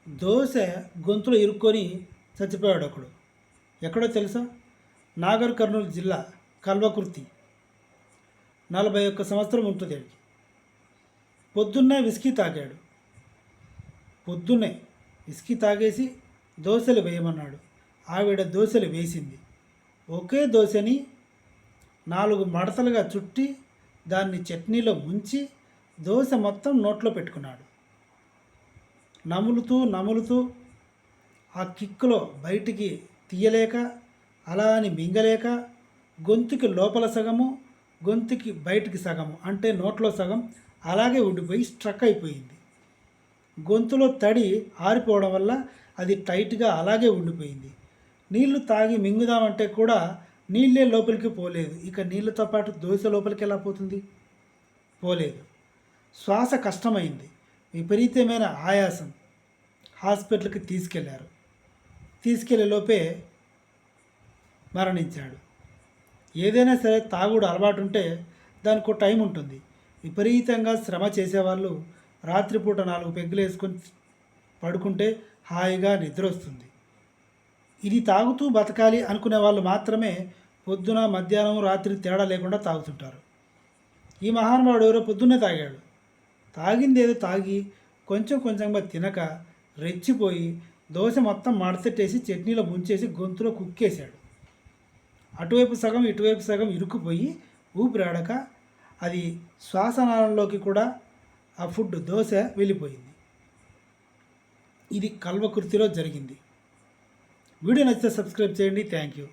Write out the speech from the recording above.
దోశ గొంతులో ఇరుక్కొని చచ్చిపోయాడు ఒకడు. ఎక్కడో తెలుసా? నాగర్ కర్నూలు జిల్లా కల్వకుర్తి. 41 సంవత్సరం ఉంటుంది ఆడికి. పొద్దున్నే విస్కీ తాగాడు. పొద్దున్నే విస్కీ తాగేసి దోశలు వేయమన్నాడు. ఆవిడ దోశలు వేసింది. ఒకే దోశని 4 మడతలుగా చుట్టి దాన్ని చట్నీలో ముంచి దోశ మొత్తం నోట్లో పెట్టుకున్నాడు. నములుతూ నములుతూ ఆ కిక్కులో బయటికి తీయలేక, అలా అని మింగలేక, గొంతుకి లోపల సగము, గొంతుకి బయటికి సగము, అంటే నోట్లో సగం అలాగే ఉండిపోయి స్ట్రక్ అయిపోయింది. గొంతులో తడి ఆరిపోవడం వల్ల అది టైట్గా అలాగే ఉండిపోయింది. నీళ్లు తాగి మింగుదామంటే కూడా నీళ్ళే లోపలికి పోలేదు. ఇక నీళ్ళతో పాటు దోశ లోపలికి ఎలా పోతుంది? పోలేదు. శ్వాస కష్టమైంది. విపరీతమైన ఆయాసం. హాస్పిటల్కి తీసుకెళ్లారు. తీసుకెళ్లే లోపే మరణించాడు. ఏదైనా సరే తాగుడు అలవాటు ఉంటే దానికి ఒక టైం ఉంటుంది. విపరీతంగా శ్రమ చేసేవాళ్ళు రాత్రిపూట 4 పెగ్గులు వేసుకొని పడుకుంటే హాయిగా నిద్ర వస్తుంది. ఇది తాగుతూ బతకాలి అనుకునే వాళ్ళు మాత్రమే పొద్దున, మధ్యాహ్నం, రాత్రి తేడా లేకుండా తాగుతుంటారు. ఈ మహానుభావుడు ఎవరో పొద్దున్నే తాగాడు. తాగింది ఏదో తాగి కొంచెం కొంచెంగా తినక రెచ్చిపోయి దోశ మొత్తం మడతెట్టేసి చట్నీలో ముంచేసి గొంతులో కుక్కేశాడు. అటువైపు సగం ఇటువైపు సగం ఇరుక్కుపోయి ఊపిరాడక అది శ్వాసనాళంలోకి కూడా ఆ ఫుడ్ దోశ వెళ్ళిపోయింది. ఇది కల్వకుర్తిలో జరిగింది. వీడియో నచ్చితే సబ్స్క్రైబ్ చేయండి. Thank you.